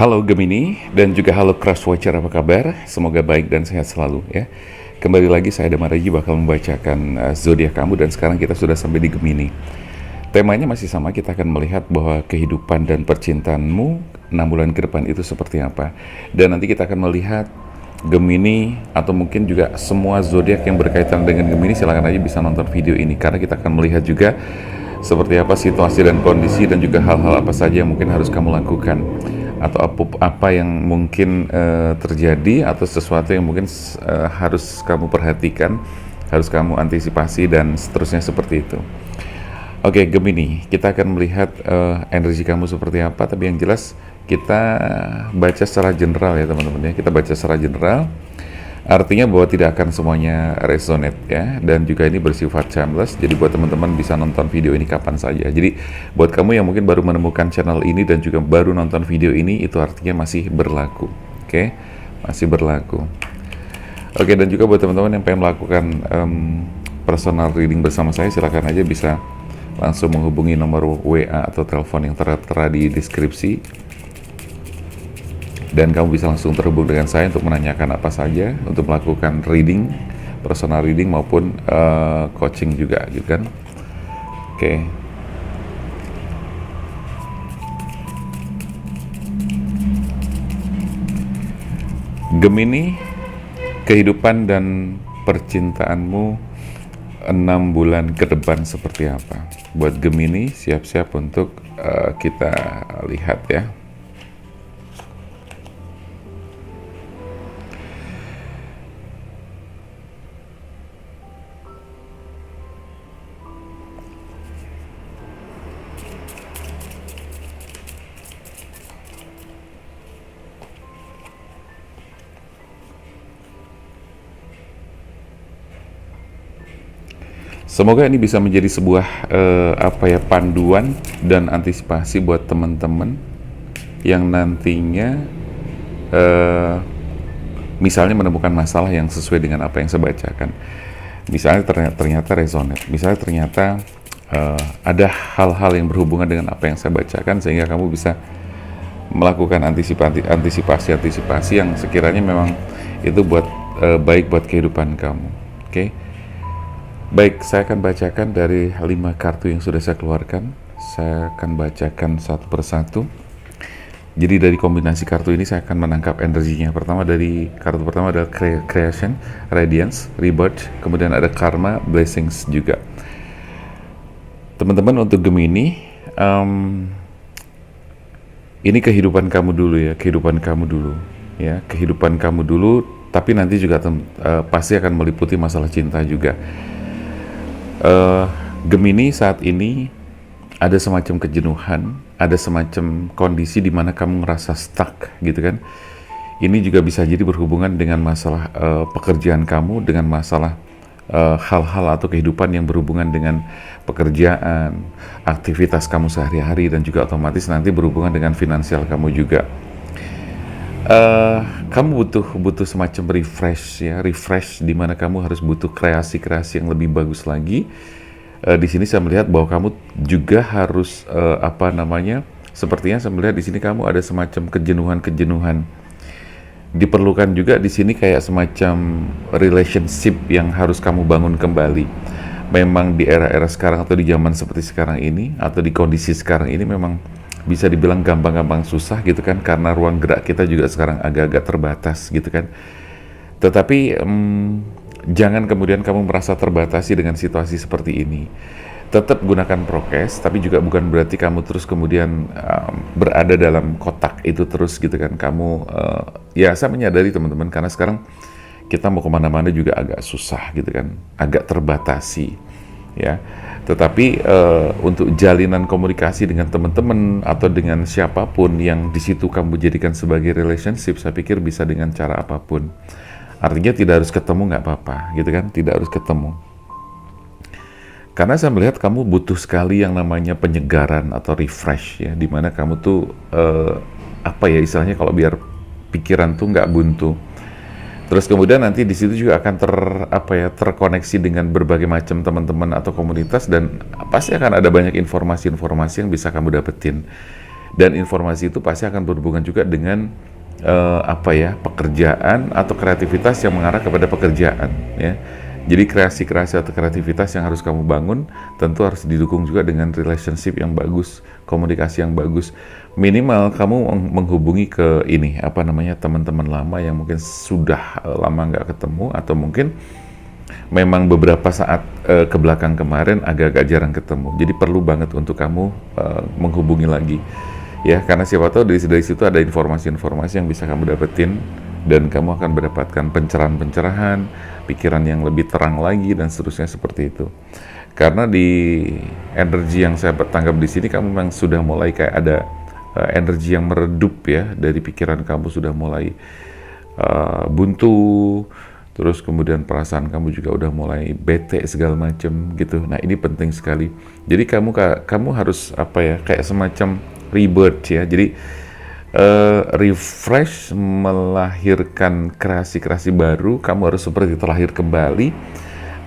Halo Gemini dan juga halo Crash Watcher, apa kabar? Semoga baik dan sehat selalu ya. Kembali lagi saya Damaraji bakal membacakan zodiak kamu dan sekarang kita sudah sampai di Gemini. Temanya masih sama, kita akan melihat bahwa kehidupan dan percintaanmu 6 bulan ke depan itu seperti apa. Dan nanti kita akan melihat Gemini atau mungkin juga semua zodiak yang berkaitan dengan Gemini, silakan aja bisa nonton video ini karena kita akan melihat juga seperti apa situasi dan kondisi dan juga hal-hal apa saja yang mungkin harus kamu lakukan atau apa yang mungkin terjadi atau sesuatu yang mungkin harus kamu perhatikan, harus kamu antisipasi dan seterusnya seperti itu. Oke, Gemini, kita akan melihat energi kamu seperti apa, tapi yang jelas kita baca secara general ya teman-teman ya. Kita baca secara general, artinya bahwa tidak akan semuanya resonate ya, dan juga ini bersifat timeless, jadi buat teman-teman bisa nonton video ini kapan saja. Jadi buat kamu yang mungkin baru menemukan channel ini dan juga baru nonton video ini, itu artinya masih berlaku. Oke, masih berlaku. Oke, dan juga buat teman-teman yang pengen melakukan personal reading bersama saya, silakan aja bisa langsung menghubungi nomor WA atau telepon yang tertera di deskripsi, dan kamu bisa langsung terhubung dengan saya untuk menanyakan apa saja untuk melakukan reading, personal reading maupun coaching juga gitu kan. Oke. Gemini, kehidupan dan percintaanmu 6 bulan ke depan seperti apa? Buat Gemini, siap-siap untuk kita lihat ya. Semoga ini bisa menjadi sebuah panduan dan antisipasi buat teman-teman yang nantinya misalnya menemukan masalah yang sesuai dengan apa yang saya bacakan. Misalnya ternyata resonate, misalnya ternyata ada hal-hal yang berhubungan dengan apa yang saya bacakan sehingga kamu bisa melakukan antisipasi yang sekiranya memang itu baik buat kehidupan kamu. Oke. Baik, saya akan bacakan dari 5 kartu yang sudah saya keluarkan. Saya akan bacakan satu persatu. Jadi dari kombinasi kartu ini saya akan menangkap energinya. Kartu pertama adalah Creation, Radiance, Rebirth, kemudian ada Karma, Blessings juga. Teman-teman, untuk Gemini, ini kehidupan kamu dulu ya, kehidupan kamu dulu, tapi nanti juga pasti akan meliputi masalah cinta juga. Gemini, saat ini ada semacam kejenuhan, ada semacam kondisi di mana kamu ngerasa stuck gitu kan. Ini juga bisa jadi berhubungan dengan masalah pekerjaan kamu, dengan masalah hal-hal atau kehidupan yang berhubungan dengan pekerjaan, aktivitas kamu sehari-hari, dan juga otomatis nanti berhubungan dengan finansial kamu juga. Kamu butuh semacam refresh di mana kamu harus butuh kreasi yang lebih bagus lagi. Di sini saya melihat bahwa kamu juga harus sepertinya saya melihat di sini kamu ada semacam kejenuhan. Diperlukan juga di sini kayak semacam relationship yang harus kamu bangun kembali. Memang di era-era sekarang atau di zaman seperti sekarang ini atau di kondisi sekarang ini memang bisa dibilang gampang-gampang susah gitu kan, karena ruang gerak kita juga sekarang agak-agak terbatas gitu kan. Tetapi jangan kemudian kamu merasa terbatasi dengan situasi seperti ini. Tetap gunakan prokes, tapi juga bukan berarti kamu terus kemudian berada dalam kotak itu terus gitu kan. Ya saya menyadari teman-teman, karena sekarang kita mau kemana-mana juga agak susah gitu kan, agak terbatasi ya. Tetapi untuk jalinan komunikasi dengan teman-teman atau dengan siapapun yang di situ kamu jadikan sebagai relationship, saya pikir bisa dengan cara apapun. Artinya tidak harus ketemu, nggak apa-apa gitu kan, tidak harus ketemu. Karena saya melihat kamu butuh sekali yang namanya penyegaran atau refresh ya, dimana kamu tuh istilahnya kalau biar pikiran tuh nggak buntu. Terus kemudian nanti di situ juga akan terkoneksi dengan berbagai macam teman-teman atau komunitas, dan pasti akan ada banyak informasi-informasi yang bisa kamu dapetin. Dan informasi itu pasti akan berhubungan juga dengan pekerjaan atau kreativitas yang mengarah kepada pekerjaan, ya. Jadi kreasi-kreasi atau kreativitas yang harus kamu bangun tentu harus didukung juga dengan relationship yang bagus, komunikasi yang bagus. Minimal kamu menghubungi ke teman-teman lama yang mungkin sudah lama nggak ketemu, atau mungkin memang beberapa saat ke belakang kemarin agak-agak jarang ketemu. Jadi perlu banget untuk kamu menghubungi lagi. Ya, karena siapa tahu dari situ ada informasi-informasi yang bisa kamu dapetin, dan kamu akan mendapatkan pencerahan-pencerahan, pikiran yang lebih terang lagi, dan seterusnya seperti itu. Karena di energi yang saya tangkap di sini, kamu memang sudah mulai kayak ada energi yang meredup ya, dari pikiran kamu sudah mulai buntu, terus kemudian perasaan kamu juga udah mulai bete segala macam gitu. Nah, ini penting sekali. Jadi kamu harus kayak semacam rebirth ya. Jadi refresh, melahirkan kreasi-kreasi baru. Kamu harus seperti terlahir kembali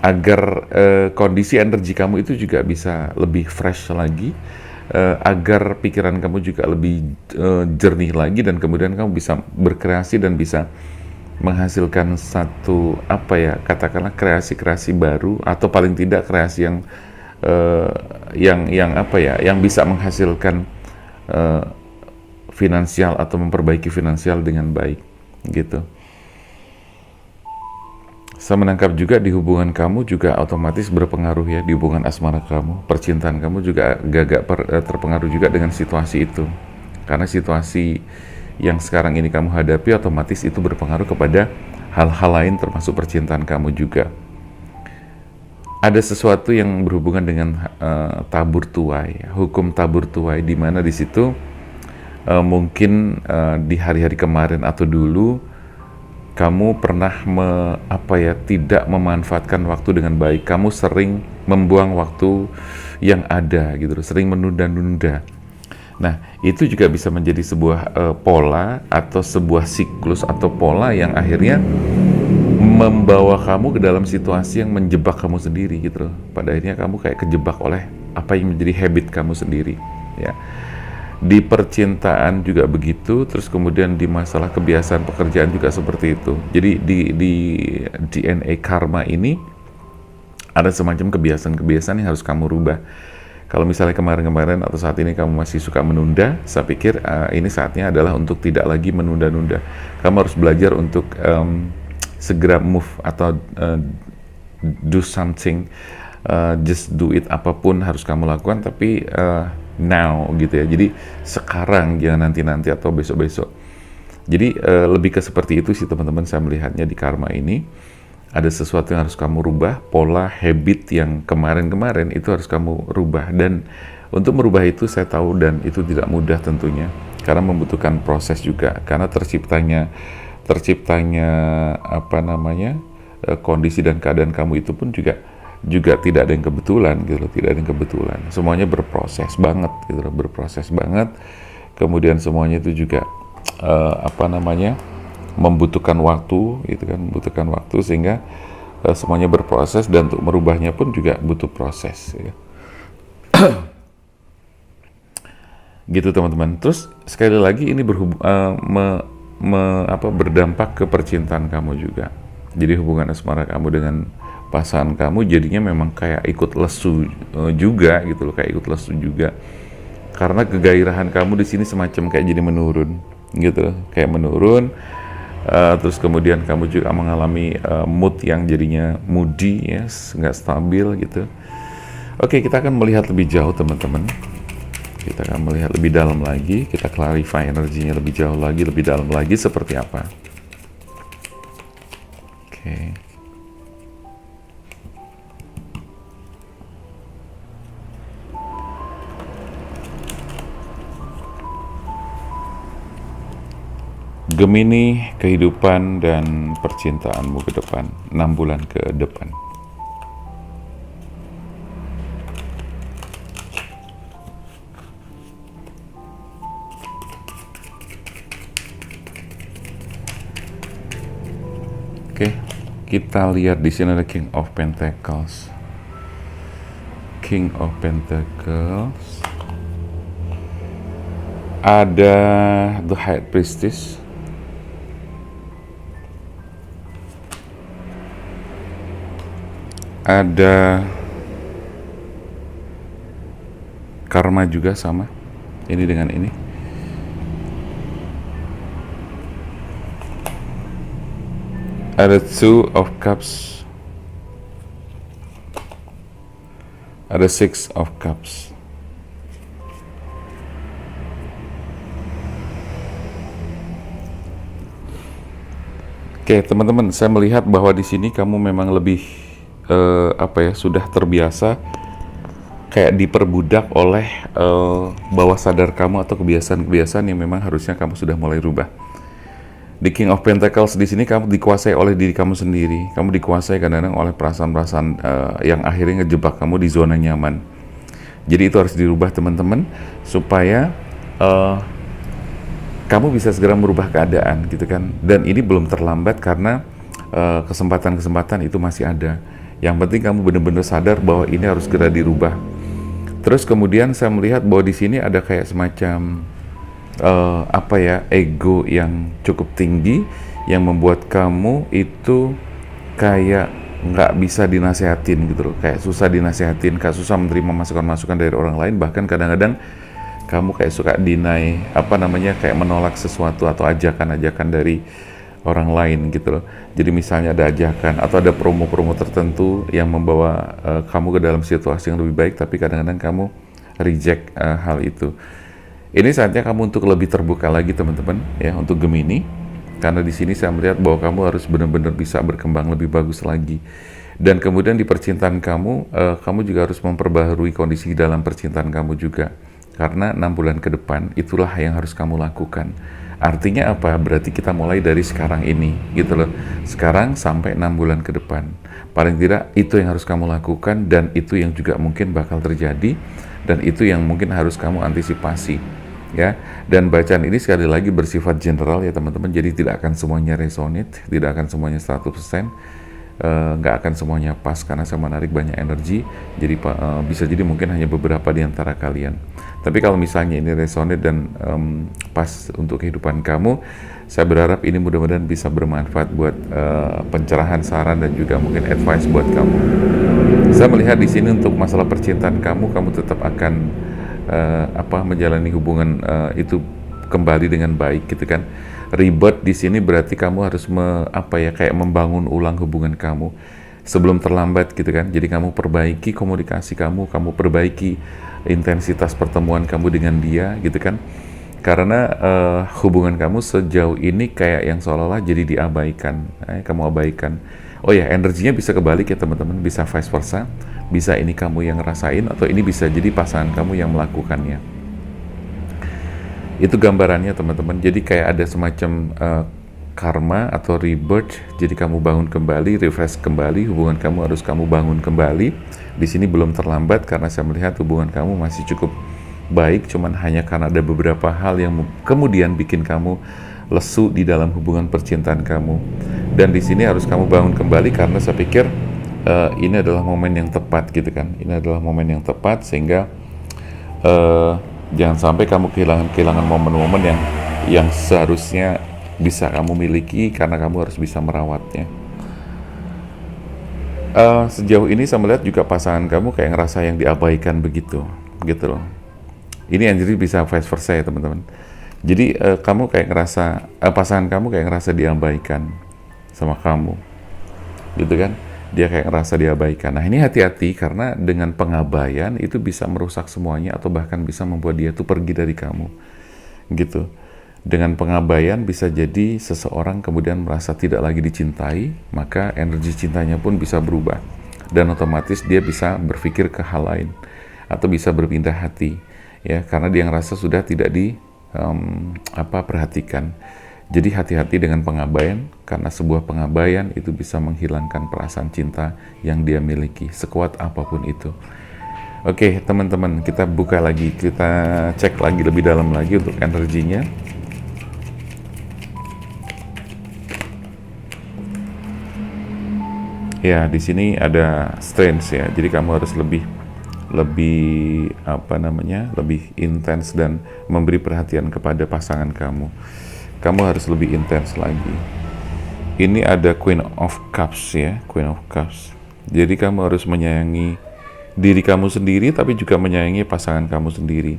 agar kondisi energi kamu itu juga bisa lebih fresh lagi, agar pikiran kamu juga lebih jernih lagi, dan kemudian kamu bisa berkreasi dan bisa menghasilkan satu katakanlah kreasi-kreasi baru, atau paling tidak kreasi yang bisa menghasilkan finansial atau memperbaiki finansial dengan baik gitu. Saya menangkap juga di hubungan kamu juga otomatis berpengaruh ya, di hubungan asmara kamu, percintaan kamu juga agak terpengaruh juga dengan situasi itu. Karena situasi yang sekarang ini kamu hadapi otomatis itu berpengaruh kepada hal-hal lain termasuk percintaan kamu juga. Ada sesuatu yang berhubungan dengan tabur tuai, hukum tabur tuai, di mana di situ mungkin di hari-hari kemarin atau dulu kamu pernah tidak memanfaatkan waktu dengan baik. Kamu sering membuang waktu yang ada gitu, sering menunda-nunda. Nah, itu juga bisa menjadi sebuah pola atau sebuah siklus atau pola yang akhirnya membawa kamu ke dalam situasi yang menjebak kamu sendiri gitu. Pada akhirnya kamu kayak kejebak oleh apa yang menjadi habit kamu sendiri ya. Di percintaan juga begitu, terus kemudian di masalah kebiasaan pekerjaan juga seperti itu. Jadi di DNA karma ini ada semacam kebiasaan-kebiasaan yang harus kamu rubah. Kalau misalnya kemarin-kemarin atau saat ini kamu masih suka menunda, saya pikir ini saatnya adalah untuk tidak lagi menunda-nunda. Kamu harus belajar untuk segera move atau do something, just do it, apapun harus kamu lakukan, tapi now gitu ya. Jadi sekarang, jangan nanti-nanti atau besok-besok. Jadi lebih ke seperti itu sih teman-teman, saya melihatnya di karma ini. Ada sesuatu yang harus kamu rubah, pola habit yang kemarin-kemarin itu harus kamu rubah. Dan untuk merubah itu saya tahu, dan itu tidak mudah tentunya, karena membutuhkan proses juga. Karena terciptanya kondisi dan keadaan kamu itu pun juga tidak ada yang kebetulan gitu, tidak ada yang kebetulan. Semuanya berproses banget gitu, berproses banget. Kemudian semuanya itu juga membutuhkan waktu gitu kan, membutuhkan waktu, sehingga semuanya berproses, dan untuk merubahnya pun juga butuh proses ya. Gitu teman-teman. Terus sekali lagi ini berdampak ke percintaan kamu juga. Jadi hubungan asmara kamu dengan pasangan kamu jadinya memang kayak ikut lesu juga gitu loh, kayak ikut lesu juga. Karena kegairahan kamu di sini semacam kayak jadi menurun gitu loh, kayak menurun. Terus kemudian kamu juga mengalami mood yang jadinya moody ya, nggak stabil gitu. Oke, kita akan melihat lebih jauh teman-teman. Kita akan melihat lebih dalam lagi, kita clarify energinya lebih jauh lagi, lebih dalam lagi seperti apa. Oke. Gemini, kehidupan dan percintaanmu ke depan, 6 bulan ke depan. Oke, kita lihat di sini ada King of Pentacles. King of Pentacles. Ada The High Priestess, ada Karma juga sama, ini dengan ini. Ada Two of Cups, ada Six of Cups. Oke, teman-teman, saya melihat bahwa di sini kamu memang lebih sudah terbiasa kayak diperbudak oleh bawah sadar kamu atau kebiasaan-kebiasaan yang memang harusnya kamu sudah mulai rubah. Di King of Pentacles di sini kamu dikuasai oleh diri kamu sendiri. Kamu dikuasai kadang-kadang oleh perasaan-perasaan yang akhirnya ngejebak kamu di zona nyaman. Jadi itu harus dirubah, teman-teman, supaya kamu bisa segera merubah keadaan gitu kan. Dan ini belum terlambat karena kesempatan-kesempatan itu masih ada. Yang penting kamu benar-benar sadar bahwa ini harus segera dirubah. Terus kemudian saya melihat bahwa di sini ada kayak semacam ego yang cukup tinggi yang membuat kamu itu kayak nggak bisa dinasehatin gitu loh, kayak susah dinasehatin, kayak susah menerima masukan-masukan dari orang lain, bahkan kadang-kadang kamu kayak suka deny, kayak menolak sesuatu atau ajakan-ajakan dari orang lain gitu loh. Jadi misalnya ada ajakan atau ada promo-promo tertentu yang membawa kamu ke dalam situasi yang lebih baik, tapi kadang-kadang kamu reject hal itu. Ini saatnya kamu untuk lebih terbuka lagi, teman-teman, ya, untuk Gemini. Karena di sini saya melihat bahwa kamu harus benar-benar bisa berkembang lebih bagus lagi. Dan kemudian di percintaan kamu, kamu juga harus memperbaharui kondisi dalam percintaan kamu juga. Karena 6 bulan ke depan, itulah yang harus kamu lakukan. Artinya apa? Berarti kita mulai dari sekarang ini, gitu loh. Sekarang sampai 6 bulan ke depan. Paling tidak, itu yang harus kamu lakukan, dan itu yang juga mungkin bakal terjadi, dan itu yang mungkin harus kamu antisipasi. Ya, dan bacaan ini sekali lagi bersifat general ya teman-teman, jadi tidak akan semuanya resonate, tidak akan semuanya 100%, nggak akan semuanya pas karena saya menarik banyak energi, jadi bisa jadi mungkin hanya beberapa di antara kalian. Tapi kalau misalnya ini resonate dan pas untuk kehidupan kamu, saya berharap ini mudah-mudahan bisa bermanfaat buat pencerahan, saran, dan juga mungkin advice buat kamu. Saya melihat di sini untuk masalah percintaan kamu tetap akan menjalani hubungan itu kembali dengan baik gitu kan. Rebirth di sini berarti kamu harus kayak membangun ulang hubungan kamu sebelum terlambat gitu kan. Jadi kamu perbaiki komunikasi kamu perbaiki intensitas pertemuan kamu dengan dia gitu kan. Karena hubungan kamu sejauh ini kayak yang seolah-olah jadi diabaikan, kamu abaikan. Oh ya, energinya bisa kebalik ya teman-teman, bisa vice versa. Bisa ini kamu yang ngerasain, atau ini bisa jadi pasangan kamu yang melakukannya. Itu gambarannya teman-teman. Jadi kayak ada semacam karma atau rebirth. Jadi kamu bangun kembali, refresh kembali, hubungan kamu harus kamu bangun kembali. Di sini belum terlambat karena saya melihat hubungan kamu masih cukup baik, cuman hanya karena ada beberapa hal yang kemudian bikin kamu lesu di dalam hubungan percintaan kamu. Dan di sini harus kamu bangun kembali karena saya pikir ini adalah momen yang tepat gitu kan. Ini adalah momen yang tepat sehingga jangan sampai kamu kehilangan momen-momen yang seharusnya bisa kamu miliki karena kamu harus bisa merawatnya. Sejauh ini saya melihat juga pasangan kamu kayak ngerasa yang diabaikan begitu, gitu loh. Ini yang jadi bisa vice versa ya teman-teman. Jadi kamu kayak ngerasa pasangan kamu kayak ngerasa diabaikan sama kamu, gitu kan? Dia kayak ngerasa diabaikan. Nah ini hati-hati karena dengan pengabaian itu bisa merusak semuanya atau bahkan bisa membuat dia tuh pergi dari kamu, gitu. Dengan pengabaian bisa jadi seseorang kemudian merasa tidak lagi dicintai, maka energi cintanya pun bisa berubah dan otomatis dia bisa berpikir ke hal lain atau bisa berpindah hati, ya karena dia ngerasa sudah tidak perhatikan. Jadi hati-hati dengan pengabaian, karena sebuah pengabaian itu bisa menghilangkan perasaan cinta yang dia miliki, sekuat apapun itu. Oke, teman-teman, kita buka lagi, kita cek lagi lebih dalam lagi untuk energinya. Ya, di sini ada strength ya, jadi kamu harus lebih lebih apa namanya, lebih intens dan memberi perhatian kepada pasangan kamu. Kamu harus lebih intens lagi. Ini ada Queen of Cups ya, Queen of Cups. Jadi kamu harus menyayangi diri kamu sendiri, tapi juga menyayangi pasangan kamu sendiri.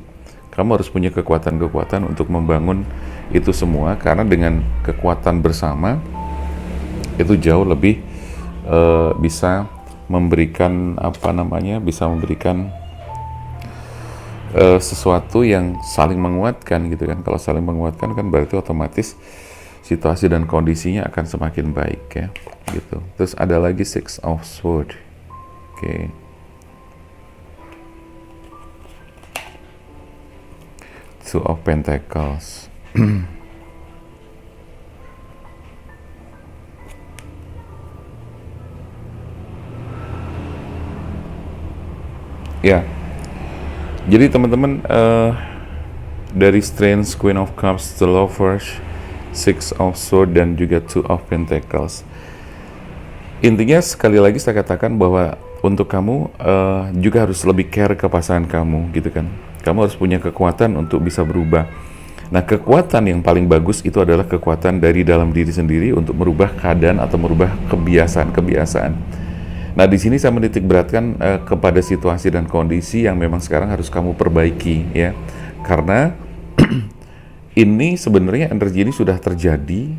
Kamu harus punya kekuatan-kekuatan untuk membangun itu semua, karena dengan kekuatan bersama itu jauh lebih bisa memberikan apa namanya, bisa memberikan sesuatu yang saling menguatkan gitu kan. Kalau saling menguatkan kan berarti otomatis situasi dan kondisinya akan semakin baik ya gitu. Terus ada lagi Six of Swords. Oke. Two of Pentacles. Ya, jadi teman-teman, dari Strength, Queen of Cups, The Lovers, Six of Swords, dan juga Two of Pentacles. Intinya sekali lagi saya katakan bahwa untuk kamu juga harus lebih care ke pasangan kamu gitu kan. Kamu harus punya kekuatan untuk bisa berubah. Nah, kekuatan yang paling bagus itu adalah kekuatan dari dalam diri sendiri untuk merubah keadaan atau merubah kebiasaan-kebiasaan. Nah, di sini saya menitik beratkan kepada situasi dan kondisi yang memang sekarang harus kamu perbaiki ya. Karena ini sebenarnya energi ini sudah terjadi,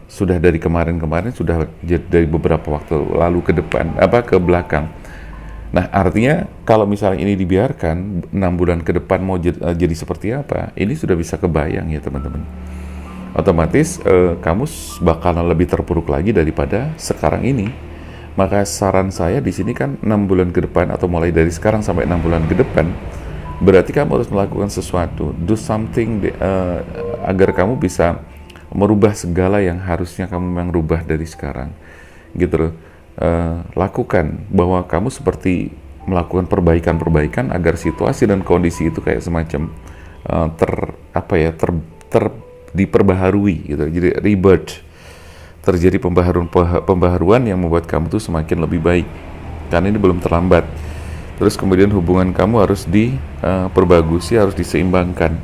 sudah dari kemarin-kemarin, sudah dari beberapa waktu lalu ke depan, ke belakang. Nah, artinya kalau misalnya ini dibiarkan 6 bulan ke depan mau jadi seperti apa, ini sudah bisa kebayang ya teman-teman. Otomatis kamu bakalan lebih terpuruk lagi daripada sekarang ini. Maka saran saya di sini kan 6 bulan ke depan atau mulai dari sekarang sampai 6 bulan ke depan, berarti kamu harus melakukan sesuatu, do something agar kamu bisa merubah segala yang harusnya kamu memang rubah dari sekarang, gitu loh. Lakukan bahwa kamu seperti melakukan perbaikan-perbaikan agar situasi dan kondisi itu kayak semacam diperbaharui gitu, jadi rebirth. Terjadi pembaharuan yang membuat kamu tuh semakin lebih baik, karena ini belum terlambat. Terus kemudian hubungan kamu harus diperbagusi, harus diseimbangkan.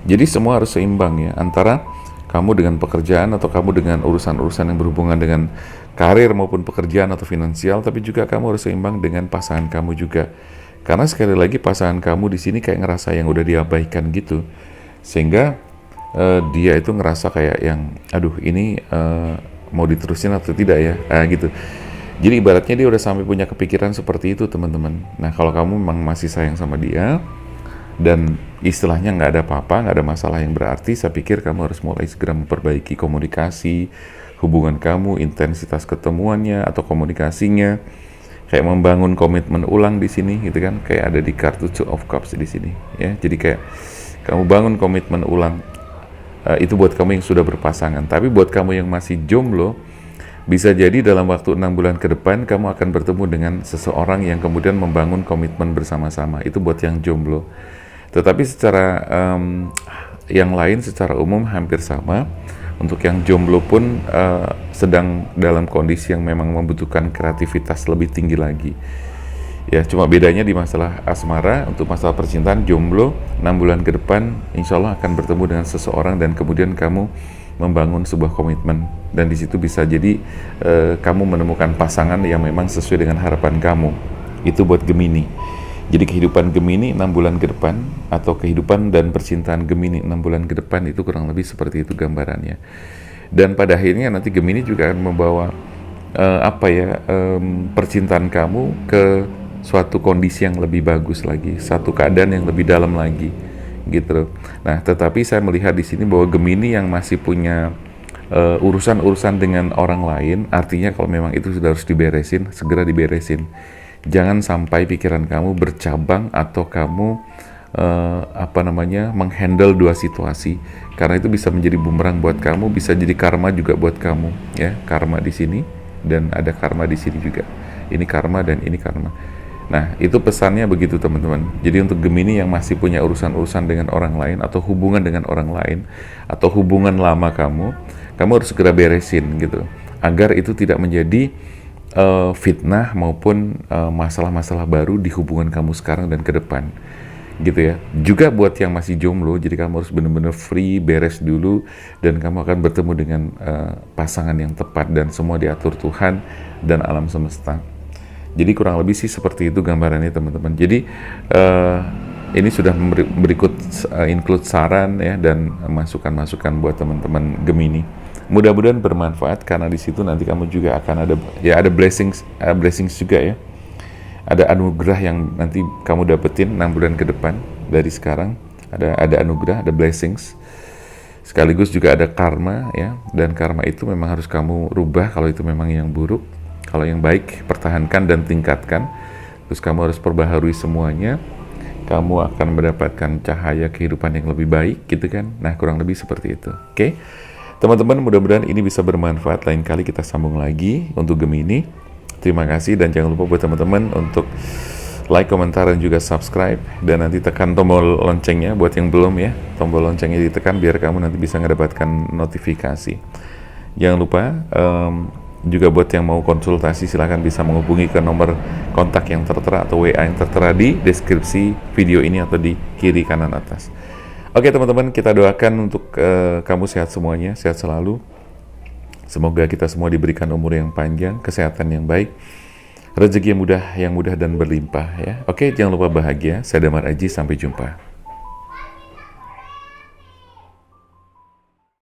Jadi semua harus seimbang ya, antara kamu dengan pekerjaan atau kamu dengan urusan-urusan yang berhubungan dengan karir maupun pekerjaan atau finansial, tapi juga kamu harus seimbang dengan pasangan kamu juga. Karena sekali lagi pasangan kamu di sini kayak ngerasa yang udah diabaikan gitu, sehingga dia itu ngerasa kayak yang, aduh ini mau diterusin atau tidak ya, gitu. Jadi ibaratnya dia udah sampai punya kepikiran seperti itu teman-teman. Nah, kalau kamu memang masih sayang sama dia dan istilahnya nggak ada apa-apa, nggak ada masalah yang berarti, saya pikir kamu harus mulai segera memperbaiki komunikasi hubungan kamu, intensitas ketemuannya atau komunikasinya, kayak membangun komitmen ulang di sini gitu kan, kayak ada di kartu Two of Cups di sini ya. Jadi kayak kamu bangun komitmen ulang. Itu buat kamu yang sudah berpasangan. Tapi buat kamu yang masih jomblo, bisa jadi dalam waktu 6 bulan ke depan kamu akan bertemu dengan seseorang yang kemudian membangun komitmen bersama-sama. Itu buat yang jomblo. Tetapi secara yang lain secara umum hampir sama. Untuk yang jomblo pun sedang dalam kondisi yang memang membutuhkan kreativitas lebih tinggi lagi. Ya, cuma bedanya di masalah asmara. Untuk masalah percintaan, jomblo 6 bulan ke depan insya Allah akan bertemu dengan seseorang dan kemudian kamu membangun sebuah komitmen, dan di situ bisa jadi kamu menemukan pasangan yang memang sesuai dengan harapan kamu. Itu buat Gemini. Jadi kehidupan Gemini 6 bulan ke depan, atau kehidupan dan percintaan Gemini 6 bulan ke depan, itu kurang lebih seperti itu gambarannya. Dan pada akhirnya nanti Gemini juga akan membawa percintaan kamu ke suatu kondisi yang lebih bagus lagi, satu keadaan yang lebih dalam lagi, gitu. Nah, tetapi saya melihat di sini bahwa Gemini yang masih punya urusan-urusan dengan orang lain, artinya kalau memang itu sudah harus diberesin, segera diberesin. Jangan sampai pikiran kamu bercabang atau kamu menghandle dua situasi, karena itu bisa menjadi bumerang buat kamu, bisa jadi karma juga buat kamu, ya. Karma di sini dan ada karma di sini juga. Ini karma dan ini karma. Nah, itu pesannya begitu teman-teman. Jadi untuk Gemini yang masih punya urusan-urusan dengan orang lain atau hubungan dengan orang lain atau hubungan lama kamu harus segera beresin gitu, agar itu tidak menjadi fitnah maupun masalah-masalah baru di hubungan kamu sekarang dan ke depan, gitu ya. Juga buat yang masih jomblo, jadi kamu harus benar-benar free, beres dulu, dan kamu akan bertemu dengan pasangan yang tepat, dan semua diatur Tuhan dan alam semesta. Jadi kurang lebih sih seperti itu gambarannya teman-teman. Jadi ini sudah berikut include saran ya dan masukan-masukan buat teman-teman Gemini. Mudah-mudahan bermanfaat, karena di situ nanti kamu juga akan ada blessings juga ya. Ada anugerah yang nanti kamu dapetin 6 bulan ke depan dari sekarang. Ada anugerah, ada blessings. Sekaligus juga ada karma ya, dan karma itu memang harus kamu rubah kalau itu memang yang buruk. Kalau yang baik, pertahankan dan tingkatkan. Terus kamu harus perbaharui semuanya. Kamu akan mendapatkan cahaya kehidupan yang lebih baik gitu kan. Nah, kurang lebih seperti itu. Oke. Teman-teman, mudah-mudahan ini bisa bermanfaat. Lain kali kita sambung lagi untuk Gemini. Terima kasih, dan jangan lupa buat teman-teman untuk like, komentar, dan juga subscribe. Dan nanti tekan tombol loncengnya buat yang belum ya. Tombol loncengnya ditekan biar kamu nanti bisa mendapatkan notifikasi. Jangan lupa juga buat yang mau konsultasi silahkan bisa menghubungi ke nomor kontak yang tertera atau WA yang tertera di deskripsi video ini atau di kiri kanan atas. Oke teman-teman, kita doakan untuk kamu sehat semuanya, sehat selalu. Semoga kita semua diberikan umur yang panjang, kesehatan yang baik, rezeki yang mudah dan berlimpah ya. Oke, jangan lupa bahagia. Saya Damar Aji, sampai jumpa.